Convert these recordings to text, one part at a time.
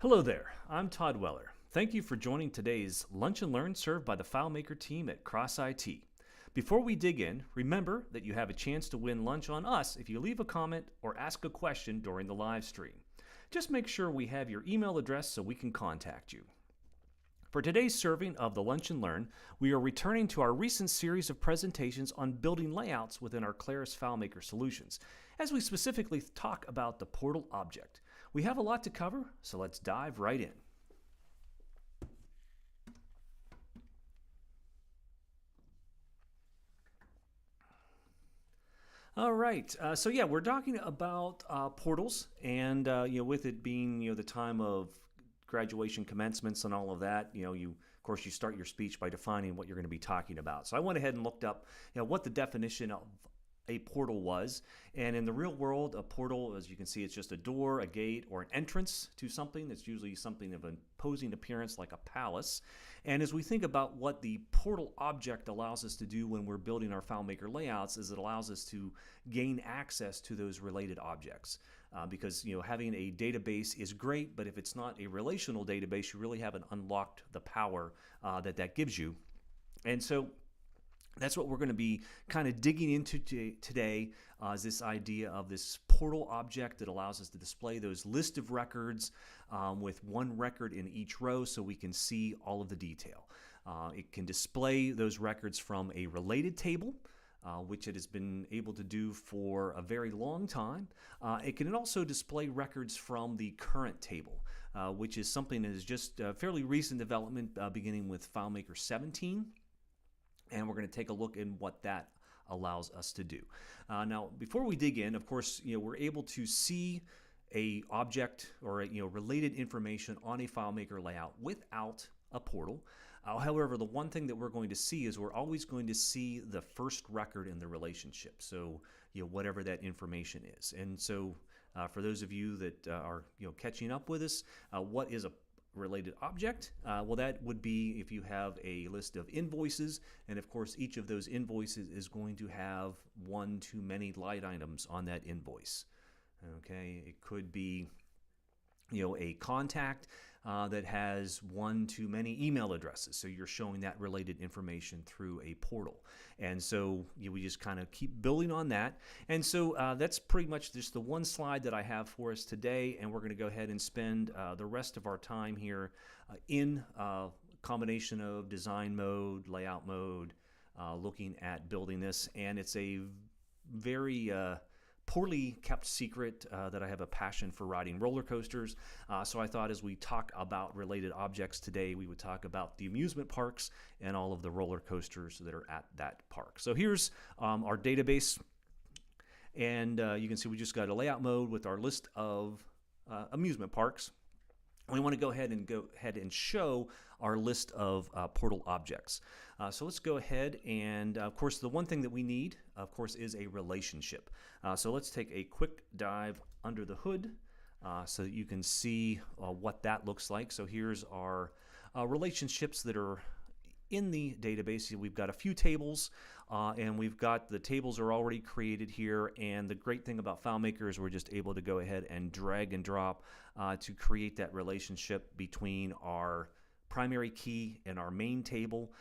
Hello there, I'm Todd Weller. Thank you for joining today's Lunch and Learn served by the FileMaker team at Cross IT. Before we dig in, remember that you have a chance to win lunch on us if you leave a comment or ask a question during the live stream. Just make sure we have your email address so we can contact you. For today's serving of the Lunch and Learn, we are returning to our recent series of presentations on building layouts within our Claris FileMaker solutions, as we specifically talk about the portal object. We have a lot to cover, so let's dive right in. All right, so yeah, we're talking about portals, and with it being the time of graduation commencements and all of that, of course you start your speech by defining what you're going to be talking about. So I went ahead and looked up what the definition of a portal was, and in the real world, a portal, as you can see, it's just a door, a gate, or an entrance to something. It's usually something of an imposing appearance like a palace. And as we think about what the portal object allows us to do when we're building our FileMaker layouts, is it allows us to gain access to those related objects. Because having a database is great, but if it's not a relational database, you really haven't unlocked the power that gives you. And so that's what we're going to be kind of digging into today, is this idea of this portal object that allows us to display those list of records with one record in each row so we can see all of the detail. It can display those records from a related table, which it has been able to do for a very long time. It can also display records from the current table, which is something that is just a fairly recent development beginning with FileMaker 17. And we're going to take a look in what that allows us to do. Now, before we dig in, of course, we're able to see a object or related information on a FileMaker layout without a portal. However, the one thing that we're going to see is we're always going to see the first record in the relationship. So, whatever that information is. And so, for those of you that are catching up with us, what is a related object? Well, that would be if you have a list of invoices, and of course each of those invoices is going to have one too many line items on that invoice. Okay, it could be a contact that has one too many email addresses, so you're showing that related information through a portal. And so we just kind of keep building on that. And so that's pretty much just the one slide that I have for us today, and we're going to go ahead and spend the rest of our time here in combination of design mode, layout mode, looking at building this. And it's a very poorly kept secret that I have a passion for riding roller coasters. So I thought as we talk about related objects today, we would talk about the amusement parks and all of the roller coasters that are at that park. So here's our database. And you can see we just got a layout mode with our list of amusement parks. We want to go ahead and show our list of portal objects. So let's go ahead and, of course, the one thing that we need, of course, is a relationship. So let's take a quick dive under the hood so that you can see what that looks like. So here's our relationships that are in the database. We've got a few tables, and we've got the tables are already created here. And the great thing about FileMaker is we're just able to go ahead and drag and drop to create that relationship between our primary key and our main table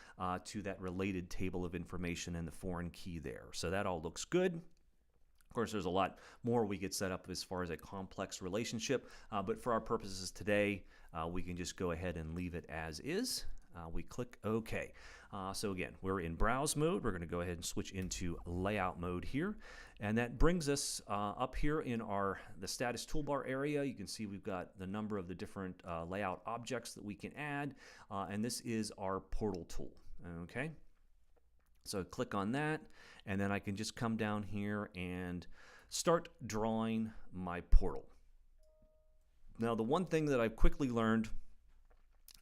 to that related table of information and the foreign key there. So that all looks good. Of course, there's a lot more we could set up as far as a complex relationship, but for our purposes today, we can just go ahead and leave it as is. We click OK. So again, we're in browse mode. We're going to go ahead and switch into layout mode here. And that brings us up here in the status toolbar area. You can see we've got the number of the different layout objects that we can add. And this is our portal tool. Okay. So click on that, and then I can just come down here and start drawing my portal. Now, the one thing that I've quickly learned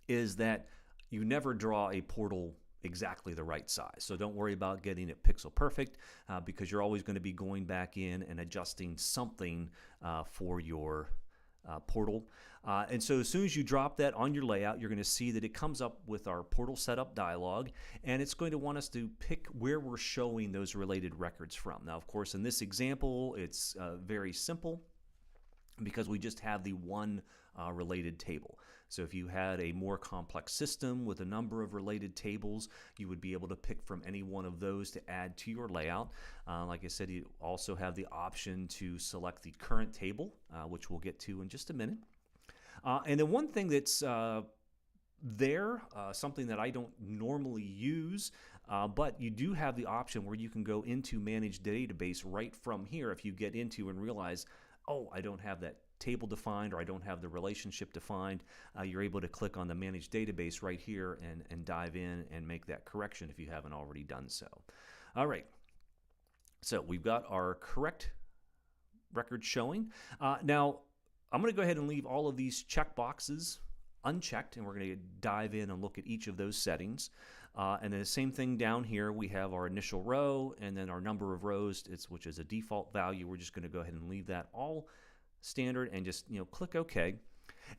is that you never draw a portal exactly the right size. So don't worry about getting it pixel perfect because you're always going to be going back in and adjusting something for your portal. And so as soon as you drop that on your layout, you're going to see that it comes up with our portal setup dialog, and it's going to want us to pick where we're showing those related records from. Now, of course, in this example, it's very simple. because we just have the one related table. So if you had a more complex system with a number of related tables, you would be able to pick from any one of those to add to your layout. Like I said, you also have the option to select the current table, which we'll get to in just a minute. And then one thing that's something that I don't normally use, but you do have the option where you can go into Manage Database right from here if you get into and realize, oh, I don't have that table defined, or I don't have the relationship defined. You're able to click on the Manage Database right here and dive in and make that correction if you haven't already done so. All right, so we've got our correct record showing. Now, I'm going to go ahead and leave all of these checkboxes unchecked, and we're going to dive in and look at each of those settings. And then the same thing down here, we have our initial row and then our number of rows, which is a default value. We're just going to go ahead and leave that all standard and just click OK.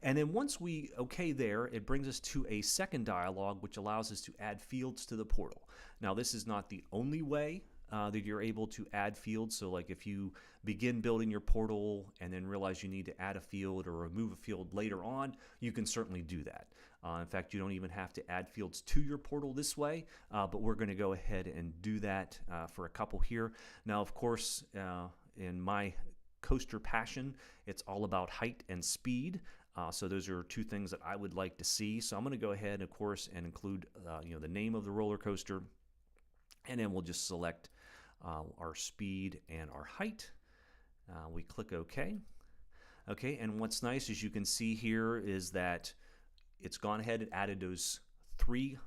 And then once we OK there, it brings us to a second dialog which allows us to add fields to the portal. Now, this is not the only way that you're able to add fields. So like if you begin building your portal and then realize you need to add a field or remove a field later on, you can certainly do that. In fact, you don't even have to add fields to your portal this way, but we're going to go ahead and do that for a couple here. Now, of course, in my coaster passion, it's all about height and speed. So those are two things that I would like to see. So I'm going to go ahead, of course, and include the name of the roller coaster, and then we'll just select our speed and our height. We click OK. Okay, and what's nice, as you can see here, is that it's gone ahead and added those three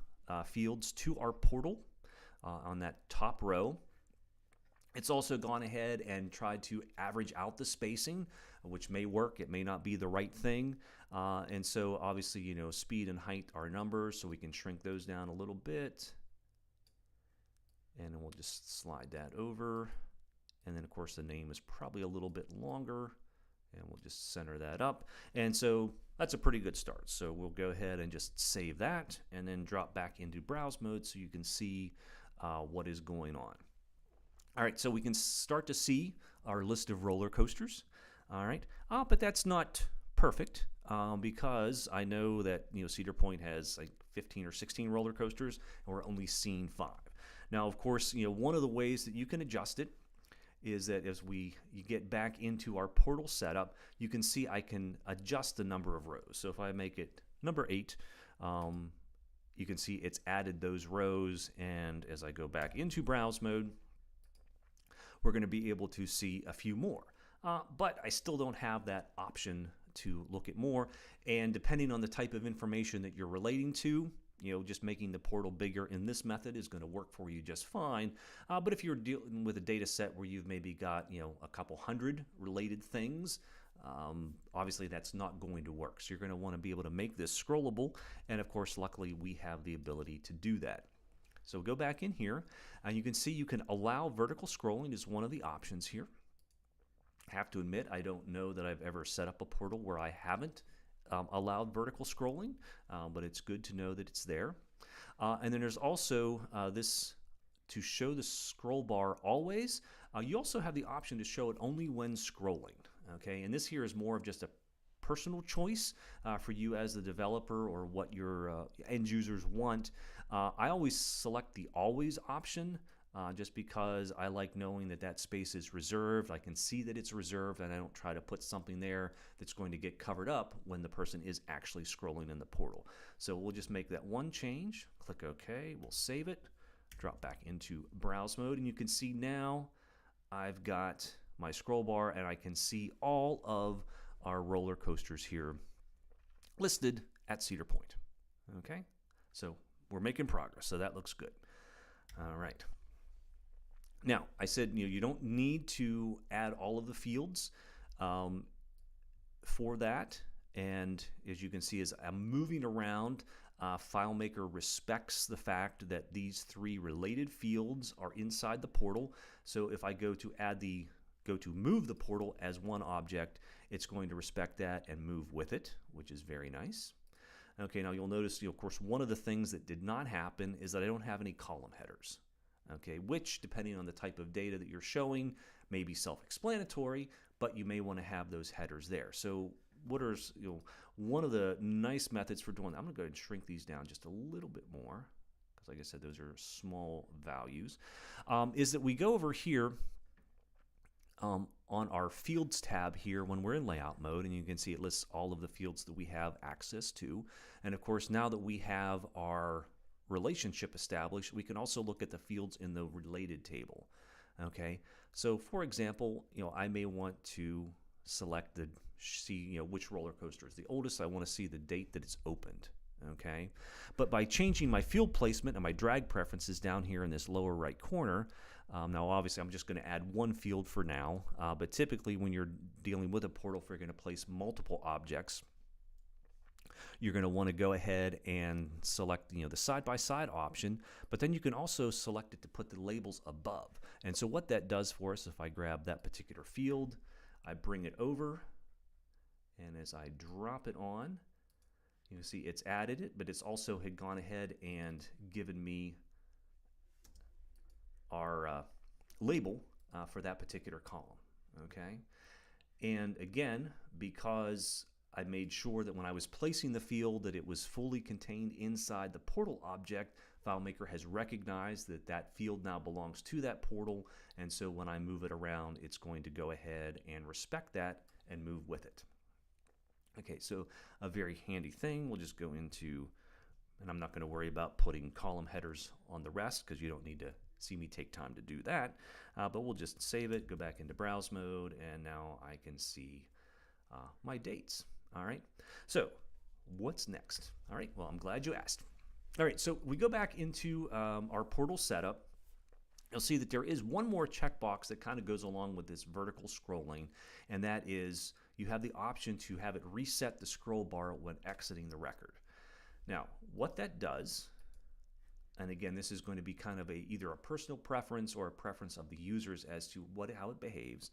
fields to our portal on that top row. It's also gone ahead and tried to average out the spacing, which may work. It may not be the right thing. And so obviously, speed and height are numbers, so we can shrink those down a little bit. And then we'll just slide that over. And then, of course, the name is probably a little bit longer. And we'll just center that up. And so that's a pretty good start. So we'll go ahead and just save that and then drop back into browse mode so you can see what is going on. All right, so we can start to see our list of roller coasters. All right, but that's not perfect because I know that Cedar Point has like 15 or 16 roller coasters, and we're only seeing 5. Now, of course, one of the ways that you can adjust it is that as you get back into our portal setup, you can see I can adjust the number of rows. So if I make it number 8, you can see it's added those rows, and as I go back into browse mode, we're going to be able to see a few more. But I still don't have that option to look at more, and depending on the type of information that you're relating to, just making the portal bigger in this method is going to work for you just fine. But if you're dealing with a data set where you've maybe got a couple hundred related things, obviously that's not going to work. So you're going to want to be able to make this scrollable, and of course, luckily we have the ability to do that. So go back in here, and you can see you can allow vertical scrolling is one of the options here. I have to admit, I don't know that I've ever set up a portal where I haven't allowed vertical scrolling, but it's good to know that it's there. And then there's also this to show the scroll bar always. You also have the option to show it only when scrolling. Okay, and this here is more of just a personal choice for you as the developer or what your end users want. I always select the always option just because I like knowing that that space is reserved. I can see that it's reserved, and I don't try to put something there that's going to get covered up when the person is actually scrolling in the portal. So we'll just make that one change, click OK, we'll save it, drop back into browse mode, and you can see now I've got my scroll bar, and I can see all of our roller coasters here listed at Cedar Point. Okay, so we're making progress, so that looks good. All right. Now, I said you don't need to add all of the fields for that, and as you can see, as I'm moving around, FileMaker respects the fact that these 3 related fields are inside the portal. So if I go to move the portal as one object, it's going to respect that and move with it, which is very nice. Okay, now you'll notice, of course, one of the things that did not happen is that I don't have any column headers. Okay, which, depending on the type of data that you're showing, may be self-explanatory, but you may want to have those headers there. So what are, one of the nice methods for doing that, I'm going to go ahead and shrink these down just a little bit more, because like I said, those are small values, is that we go over here on our Fields tab here when we're in layout mode, and you can see it lists all of the fields that we have access to. And of course, now that we have our relationship established, we can also look at the fields in the related table. Okay, so for example, I may want to select see which roller coaster is the oldest. I want to see the date that it's opened. Okay, but by changing my field placement and my drag preferences down here in this lower right corner, now obviously I'm just going to add one field for now, but typically when you're dealing with a portal, if you're going to place multiple objects, you're going to want to go ahead and select the side-by-side option, but then you can also select it to put the labels above. And so what that does for us, if I grab that particular field, I bring it over, and as I drop it on, you see it's added it, but it's also had gone ahead and given me our label for that particular column. Okay, and again, because I made sure that when I was placing the field that it was fully contained inside the portal object, FileMaker has recognized that that field now belongs to that portal, and so when I move it around, it's going to go ahead and respect that and move with it. Okay, so a very handy thing, we'll just go into, and I'm not going to worry about putting column headers on the rest because you don't need to see me take time to do that, but we'll just save it, go back into browse mode, and now I can see my dates. All right, so what's next? All right, well, I'm glad you asked. All right, so we go back into our portal setup. You'll see that there is one more checkbox that kind of goes along with this vertical scrolling, and that is you have the option to have it reset the scroll bar when exiting the record. Now, what that does, and again, this is going to be kind of either a personal preference or a preference of the users as to how it behaves.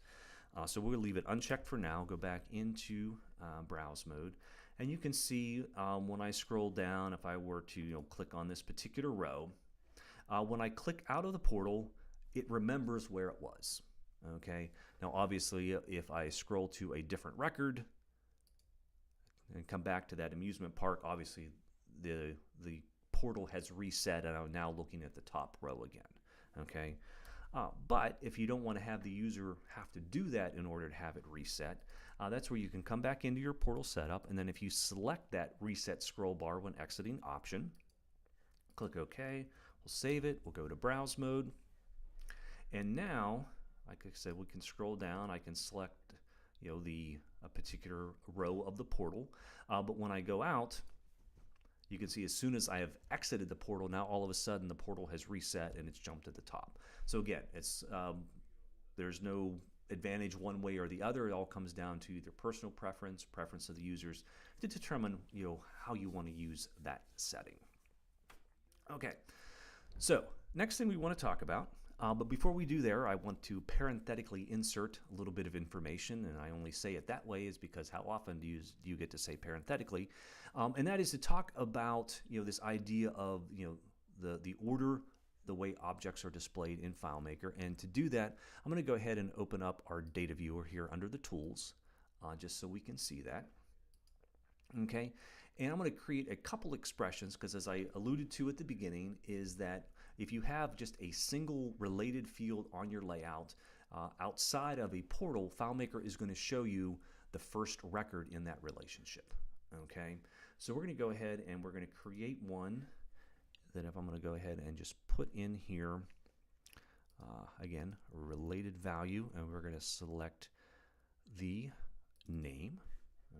So we'll leave it unchecked for now, go back into browse mode, and you can see when I scroll down, if I were to click on this particular row, when I click out of the portal, it remembers where it was. Okay, now obviously if I scroll to a different record and come back to that amusement park, obviously the portal has reset and I'm now looking at the top row again. Okay, but if you don't want to have the user have to do that in order to have it reset, that's where you can come back into your portal setup, and then if you select that reset scroll bar when exiting option, click OK, we'll save it, we'll go to browse mode, and now like I said, we can scroll down, I can select a particular row of the portal, but when I go out, you can see as soon as I have exited the portal, now all of a sudden the portal has reset and it's jumped to the top. So again, it's there's no advantage one way or the other. It all comes down to either personal preference, preference of the users to determine how you want to use that setting. Okay, so next thing we want to talk about, but before we do there, I want to parenthetically insert a little bit of information, and I only say it that way is because how often do you get to say parenthetically, and that is to talk about this idea of the order, the way objects are displayed in FileMaker. And to do that, I'm going to go ahead and open up our data viewer here under the tools, just so we can see that. Okay, and I'm going to create a couple expressions because, as I alluded to at the beginning, is that if you have just a single related field on your layout outside of a portal, FileMaker is going to show you the first record in that relationship. Okay, so we're going to go ahead and we're going to create one that if I'm going to go ahead and just put in here, again, related value, and we're going to select the name.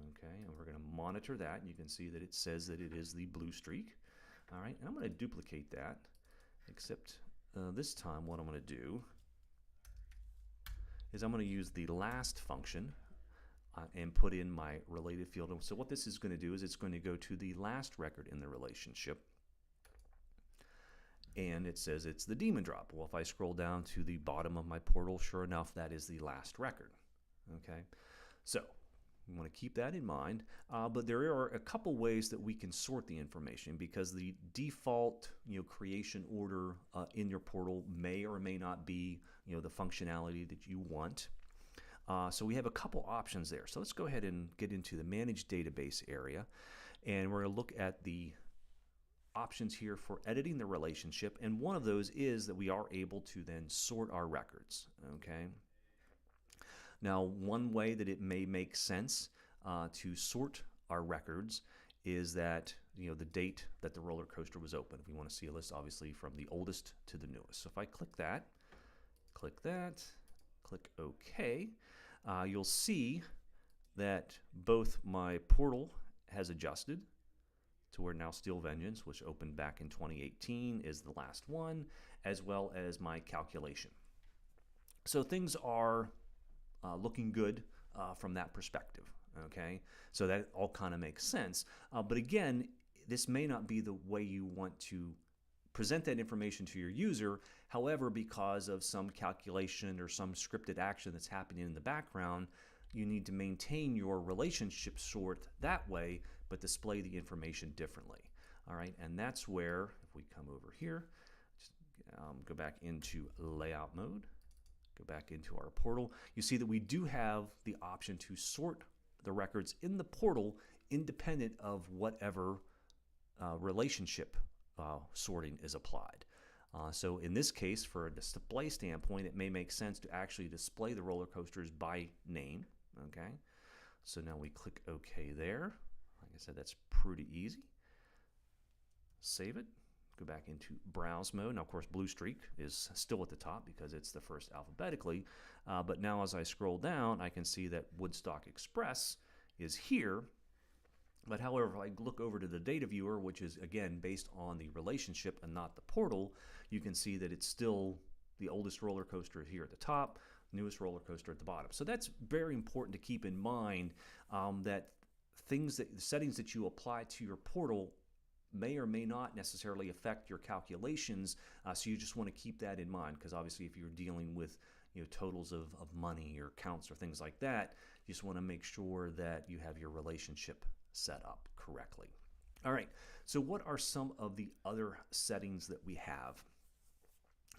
Okay, and we're going to monitor that. You can see that it says that it is the blue streak. All right, and I'm going to duplicate that, except this time what I'm going to do is I'm going to use the last function and put in my related field. So what this is going to do is it's going to go to the last record in the relationship, and it says it's the daemon drop. Well, if I scroll down to the bottom of my portal, sure enough, that is the last record. Okay, so We want to keep that in mind, but there are a couple ways that we can sort the information, because the default creation order in your portal may or may not be the functionality that you want. So we have a couple options there. So let's go ahead and get into the Manage Database area, and we're going to look at the options here for editing the relationship, and one of those is that we are able to then sort our records. Okay. Now, one way that it may make sense to sort our records is that the date that the roller coaster was open. If we want to see a list, obviously from the oldest to the newest. So if I click that, click OK, you'll see that both my portal has adjusted to where now Steel Vengeance, which opened back in 2018, is the last one, as well as my calculation. So things are looking good from that perspective. Okay, so that all kind of makes sense. But again, this may not be the way you want to present that information to your user. However, because of some calculation or some scripted action that's happening in the background, you need to maintain your relationship sort that way, but display the information differently. All right, and that's where, if we come over here, just go back into layout mode, go back into our portal, you see that we do have the option to sort the records in the portal independent of whatever relationship sorting is applied. So in this case, for a display standpoint, it may make sense to actually display the roller coasters by name. Okay, so now we click OK there. Like I said, that's pretty easy. Save it. Go back into browse mode. Now, of course, Blue Streak is still at the top because it's the first alphabetically. But now as I scroll down, I can see that Woodstock Express is here. But however, if I look over to the data viewer, which is again based on the relationship and not the portal, you can see that it's still the oldest roller coaster here at the top, newest roller coaster at the bottom. So that's very important to keep in mind, that the settings that you apply to your portal may or may not necessarily affect your calculations. So you just want to keep that in mind, because obviously if you're dealing with totals of money or counts or things like that, you just want to make sure that you have your relationship set up correctly. All right, so what are some of the other settings that we have?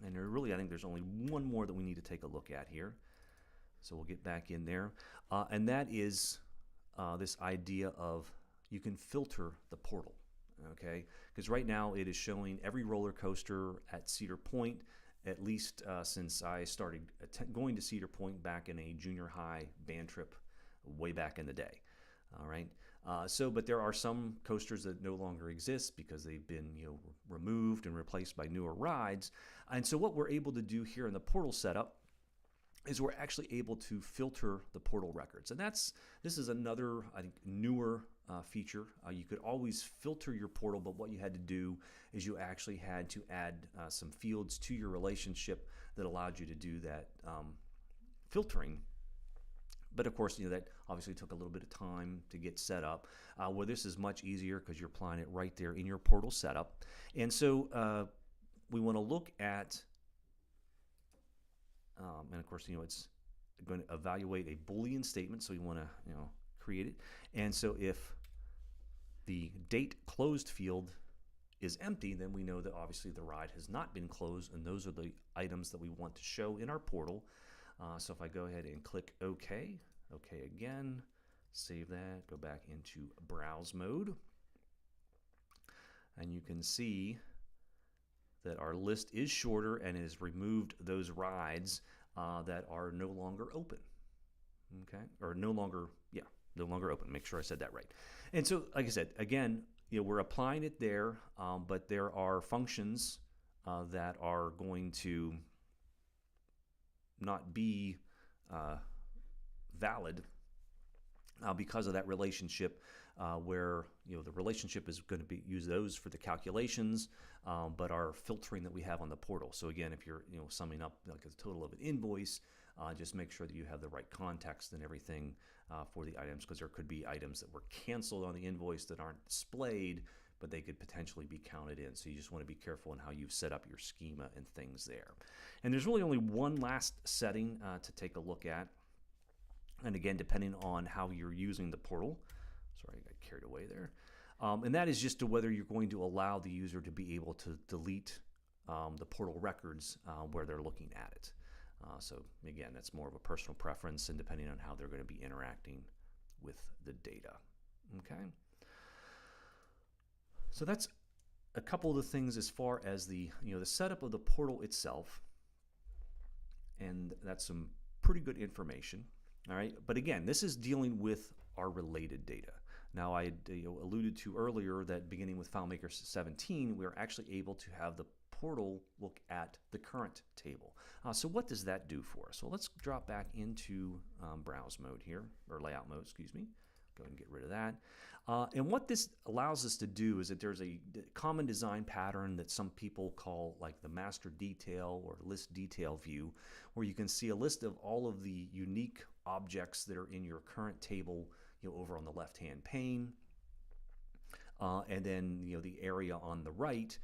And I think there's only one more that we need to take a look at here. So we'll get back in there. And that is this idea of you can filter the portal. Okay, because right now it is showing every roller coaster at Cedar Point, at least since I started going to Cedar Point back in a junior high band trip way back in the day. All right, but there are some coasters that no longer exist because they've been removed and replaced by newer rides. And so what we're able to do here in the portal setup is we're actually able to filter the portal records. And this is another, I think, newer feature. You could always filter your portal, but what you had to do is you actually had to add some fields to your relationship that allowed you to do that filtering. But of course, that obviously took a little bit of time to get set up. Where this is much easier because you're applying it right there in your portal setup. And so we want to look at, and of course, it's going to evaluate a Boolean statement. So you want to, create it. And so if the date closed field is empty, then we know that obviously the ride has not been closed, and those are the items that we want to show in our portal. So if I go ahead and click OK, OK again, save that, go back into browse mode, and you can see that our list is shorter and has removed those rides that are no longer open. Okay, or no longer open. Make sure I said that right. And so, like I said, again, we're applying it there, but there are functions that are going to not be valid because of that relationship, where the relationship is going to use those for the calculations, but our filtering that we have on the portal. So again, if you're summing up like a total of an invoice, just make sure that you have the right context and everything for the items, because there could be items that were canceled on the invoice that aren't displayed, but they could potentially be counted in. So you just want to be careful in how you've set up your schema and things there. And there's really only one last setting to take a look at, And again, depending on how you're using the portal, sorry, I got carried away there. And that is just to whether you're going to allow the user to be able to delete the portal records where they're looking at it. So again, that's more of a personal preference and depending on how they're going to be interacting with the data. Okay. So that's a couple of the things as far as the the setup of the portal itself, and that's some pretty good information. All right, but again, this is dealing with our related data. Now, I alluded to earlier that beginning with FileMaker 17, we're actually able to have the portal look at the current table. So what does that do for us? Well, let's drop back into browse mode here, or layout mode, excuse me. Go ahead and get rid of that. And what this allows us to do is that there's a common design pattern that some people call like the master detail or list detail view, where you can see a list of all of the unique objects that are in your current table over on the left-hand pane. And then the area on the right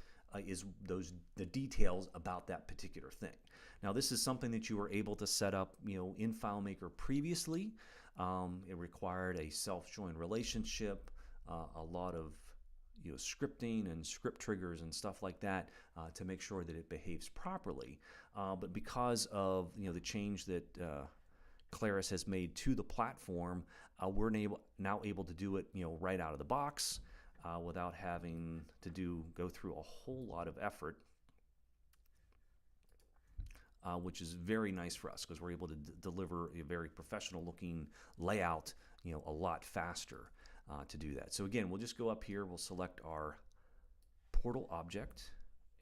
is the details about that particular thing. Now, this is something that you were able to set up in FileMaker previously. It required a self-join relationship, a lot of scripting and script triggers and stuff like that to make sure that it behaves properly. But because of the change that Claris has made to the platform, we're now able to do it right out of the box without having to go through a whole lot of effort. Which is very nice for us because we're able to deliver a very professional looking layout a lot faster to do that. So again, we'll just go up here, we'll select our portal object,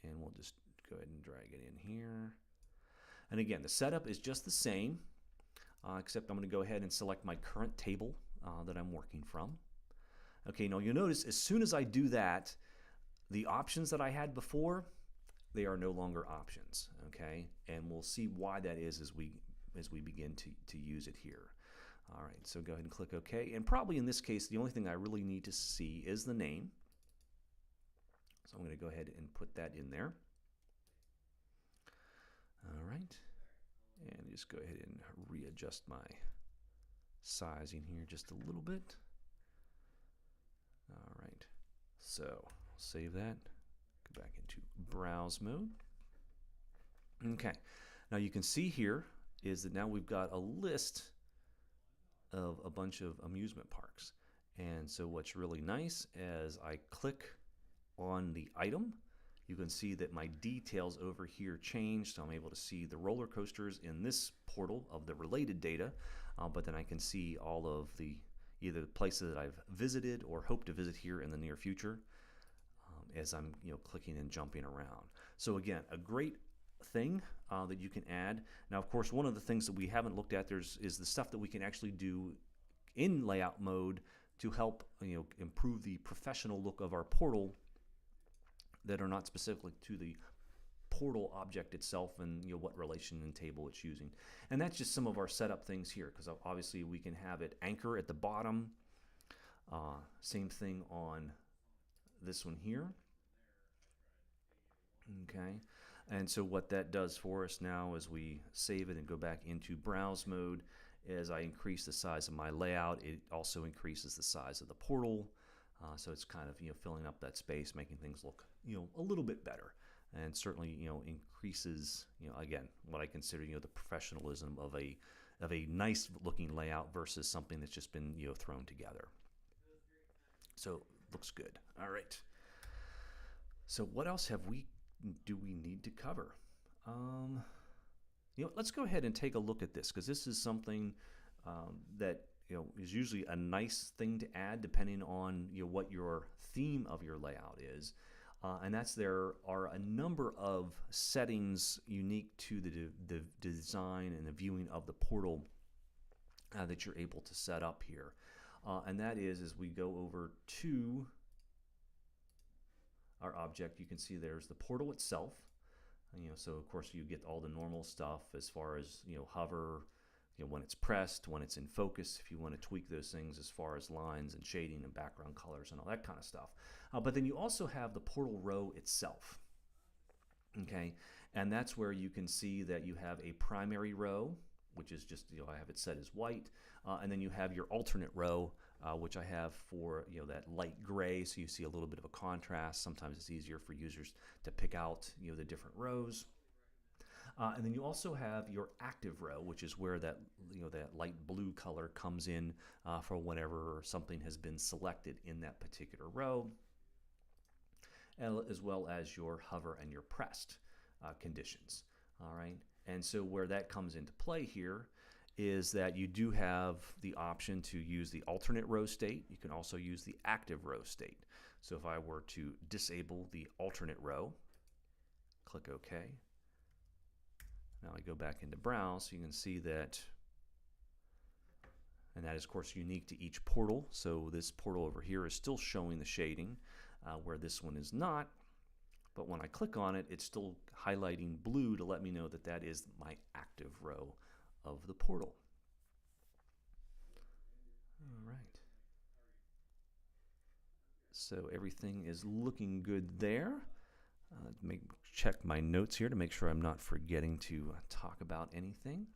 and we'll just go ahead and drag it in here. And again, the setup is just the same, except I'm going to go ahead and select my current table that I'm working from. Okay, now you'll notice as soon as I do that, the options that I had before, they are no longer options, okay? And we'll see why that is as we begin to use it here. All right, so go ahead and click OK. And probably in this case, the only thing I really need to see is the name. So I'm going to go ahead and put that in there. All right, and just go ahead and readjust my sizing here just a little bit. All right, so save that. Go back into browse mode. Okay, now you can see here is that now we've got a list of a bunch of amusement parks. And so what's really nice as I click on the item, you can see that my details over here change. So I'm able to see the roller coasters in this portal of the related data, but then I can see all of either the places that I've visited or hope to visit here in the near future as I'm clicking and jumping around. So again, a great thing that you can add. Now, of course, one of the things that we haven't looked at is the stuff that we can actually do in layout mode to help improve the professional look of our portal that are not specifically to the portal object itself and what relation and table it's using. And that's just some of our setup things here, because obviously we can have it anchor at the bottom. Same thing on this one here. Okay, and so what that does for us now as we save it and go back into browse mode, as I increase the size of my layout, it also increases the size of the portal. So it's kind of filling up that space, making things look a little bit better, and certainly increases again what I consider the professionalism of a nice looking layout versus something that's just been thrown together. So looks good. All right. So what else do we need to cover? Let's go ahead and take a look at this, because this is something that is usually a nice thing to add depending on what your theme of your layout is, and that's there are a number of settings unique to the design and the viewing of the portal that you're able to set up here, and that is as we go over to our object, you can see there's the portal itself. So of course you get all the normal stuff as far as hover, when it's pressed, when it's in focus, if you want to tweak those things as far as lines and shading and background colors and all that kind of stuff. But then you also have the portal row itself. Okay, and that's where you can see that you have a primary row, which is just, I have it set as white, and then you have your alternate row, which I have for, that light gray, so you see a little bit of a contrast. Sometimes it's easier for users to pick out, the different rows. And then you also have your active row, which is where that that light blue color comes in for whenever something has been selected in that particular row, as well as your hover and your pressed conditions. All right, and so where that comes into play here is that you do have the option to use the alternate row state. You can also use the active row state. So if I were to disable the alternate row, click OK. Now I go back into Browse, so you can see that, and that is of course unique to each portal. So this portal over here is still showing the shading, where this one is not. But when I click on it, it's still highlighting blue to let me know that that is my active row of the portal. All right. So everything is looking good there. Check my notes here to make sure I'm not forgetting to talk about anything.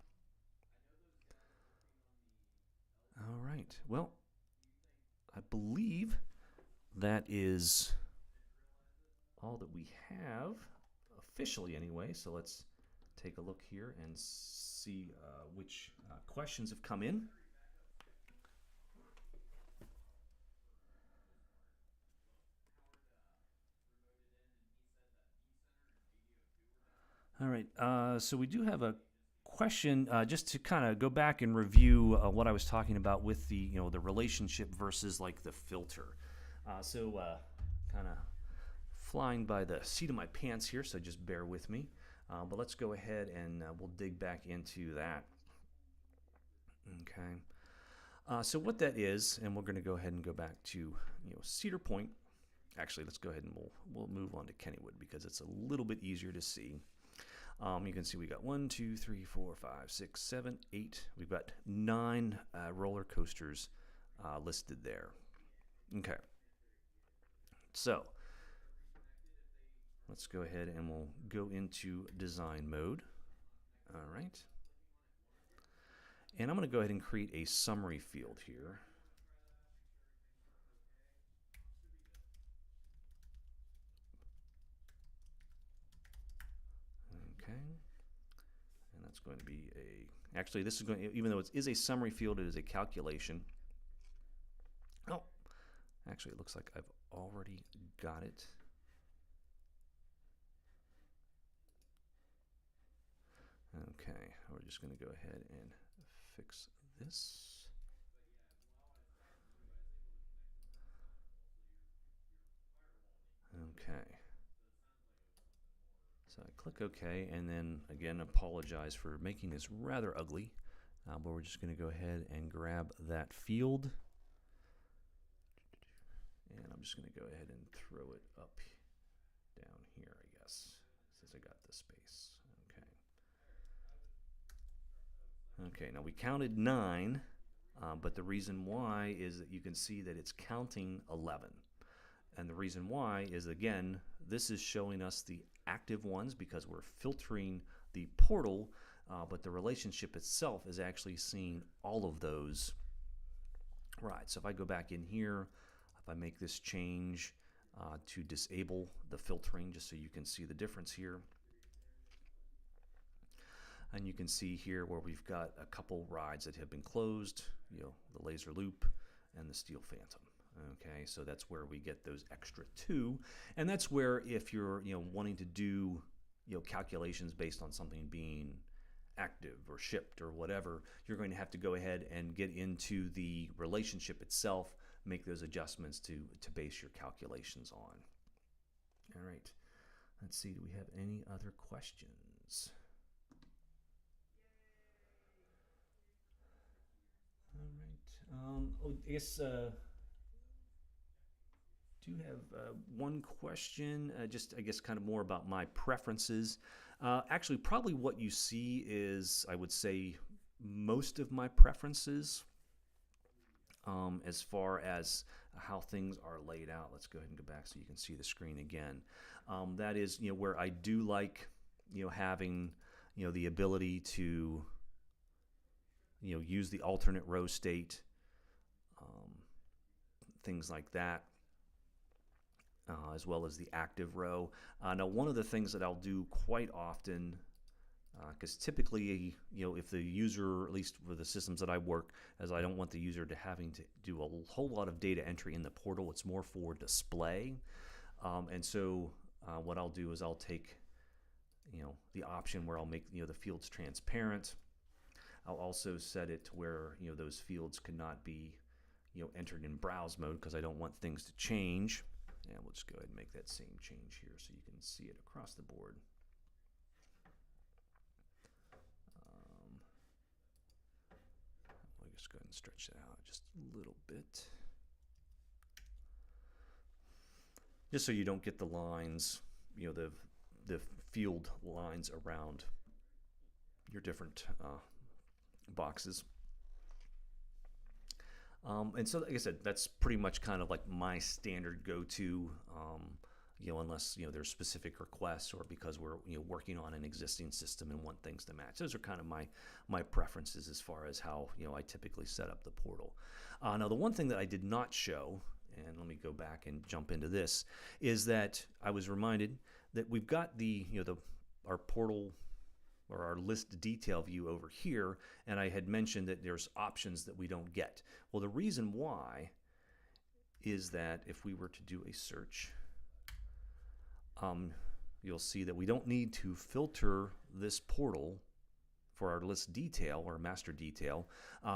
All right. Well, I believe that is all that we have, officially anyway. So let's take a look here and see which questions have come in. All right, so we do have a question just to kind of go back and review what I was talking about with the the relationship versus like the filter. So kind of flying by the seat of my pants here, so just bear with me. But let's go ahead and we'll dig back into that. Okay. So what that is, and we're going to go ahead and go back to Cedar Point. Actually, let's go ahead and we'll move on to Kennywood because it's a little bit easier to see. You can see we got 1, 2, 3, 4, 5, 6, 7, 8. We've got 9 roller coasters listed there. Okay. So let's go ahead and we'll go into design mode. All right. And I'm going to go ahead and create a summary field here. Okay. And that's going to be a, actually this is going to, even though it is a summary field, it is a calculation. Oh, actually it looks like I've already got it. Okay, we're just going to go ahead and fix this. Okay. So I click OK, and then again apologize for making this rather ugly, but we're just going to go ahead and grab that field, and I'm just going to go ahead and throw it up down here, I guess, since I got the space. Okay. Okay, now we counted 9, but the reason why is that you can see that it's counting 11. And the reason why is, again, this is showing us the active ones because we're filtering the portal, but the relationship itself is actually seeing all of those. Right, so if I go back in here, if I make this change to disable the filtering, just so you can see the difference here. And you can see here where we've got a couple rides that have been closed, the Laser Loop and the Steel Phantom. Okay, so that's where we get those extra 2, and that's where if you're wanting to do calculations based on something being active or shipped or whatever, you're going to have to go ahead and get into the relationship itself, make those adjustments to base your calculations on. All right, let's see, do we have any other questions? All right, I guess do have one question, just I guess kind of more about my preferences. Actually, probably what you see is, I would say, most of my preferences as far as how things are laid out. Let's go ahead and go back so you can see the screen again. That is, where I do like, having, the ability to, use the alternate row state, things like that, as well as the active row. Now, one of the things that I'll do quite often, because typically, if the user, at least for the systems that I work, as I don't want the user to having to do a whole lot of data entry in the portal. It's more for display. And so what I'll do is I'll take, the option where I'll make, the fields transparent. I'll also set it to where, those fields cannot be, entered in browse mode because I don't want things to change. And we'll just go ahead and make that same change here so you can see it across the board. We'll just go ahead and stretch that out just a little bit. Just so you don't get the lines, the field lines around your different boxes. And so, like I said, that's pretty much kind of like my standard go-to, unless, there's specific requests or because we're, working on an existing system and want things to match. Those are kind of my preferences as far as how, I typically set up the portal. Now, the one thing that I did not show, and let me go back and jump into this, is that I was reminded that we've got our portal or our list detail view over here, and I had mentioned that there's options that we don't get. Well, the reason why is that if we were to do a search, you'll see that we don't need to filter this portal for our list detail or master detail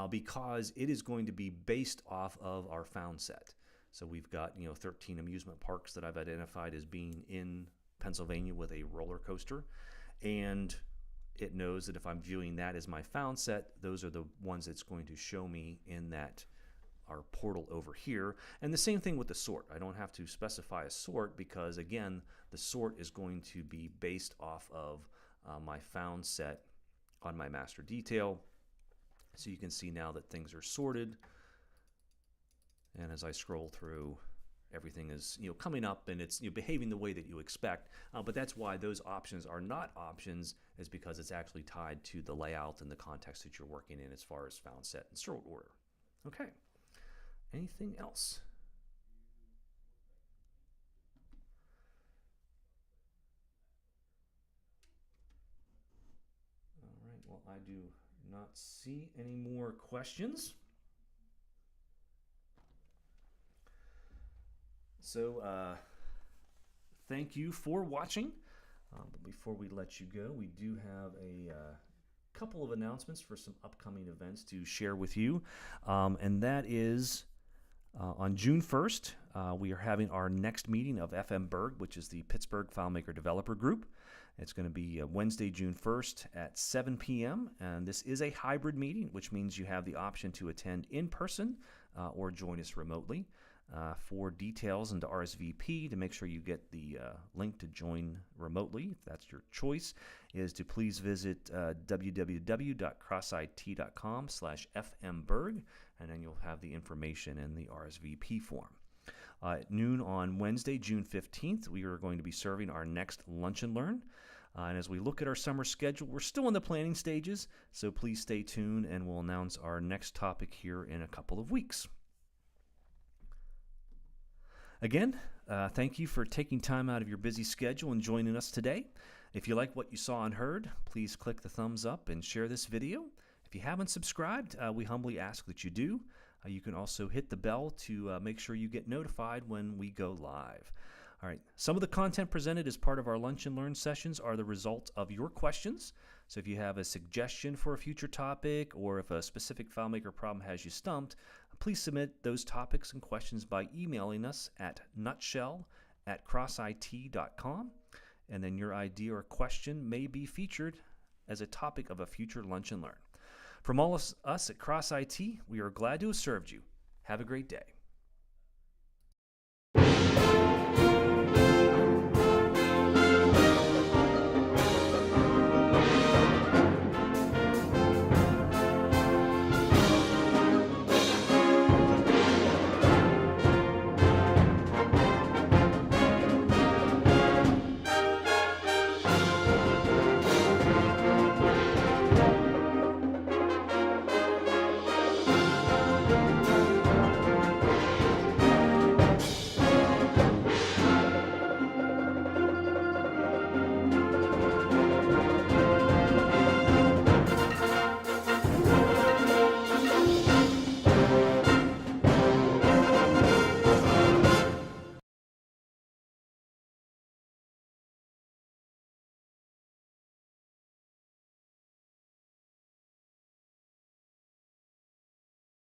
because it is going to be based off of our found set. So we've got 13 amusement parks that I've identified as being in Pennsylvania with a roller coaster, and it knows that if I'm viewing that as my found set, those are the ones it's going to show me in our portal over here. And the same thing with the sort. I don't have to specify a sort because, again, the sort is going to be based off of my found set on my master detail. So you can see now that things are sorted. And as I scroll through, everything is coming up and it's behaving the way that you expect. But that's why those options are not options, is because it's actually tied to the layout and the context that you're working in as far as found set and sort order. Okay. Anything else? All right. Well, I do not see any more questions. So thank you for watching. But before we let you go, we do have a couple of announcements for some upcoming events to share with you. And that is on June 1st, we are having our next meeting of FM Berg, which is the Pittsburgh FileMaker Developer Group. It's going to be Wednesday, June 1st at 7 p.m. And this is a hybrid meeting, which means you have the option to attend in person or join us remotely. For details and to RSVP, to make sure you get the link to join remotely, if that's your choice, is to please visit www.crossit.com/fmberg, and then you'll have the information in the RSVP form. At noon on Wednesday, June 15th, we are going to be serving our next Lunch and Learn. And as we look at our summer schedule, we're still in the planning stages, so please stay tuned and we'll announce our next topic here in a couple of weeks. Again, thank you for taking time out of your busy schedule and joining us today. If you like what you saw and heard, please click the thumbs up and share this video. If you haven't subscribed, we humbly ask that you do. You can also hit the bell to make sure you get notified when we go live. All right, some of the content presented as part of our Lunch and Learn sessions are the result of your questions. So if you have a suggestion for a future topic, or if a specific FileMaker problem has you stumped, please submit those topics and questions by emailing us at nutshell@crossit.com, and then your idea or question may be featured as a topic of a future Lunch and Learn. From all of us at CrossIT, we are glad to have served you. Have a great day.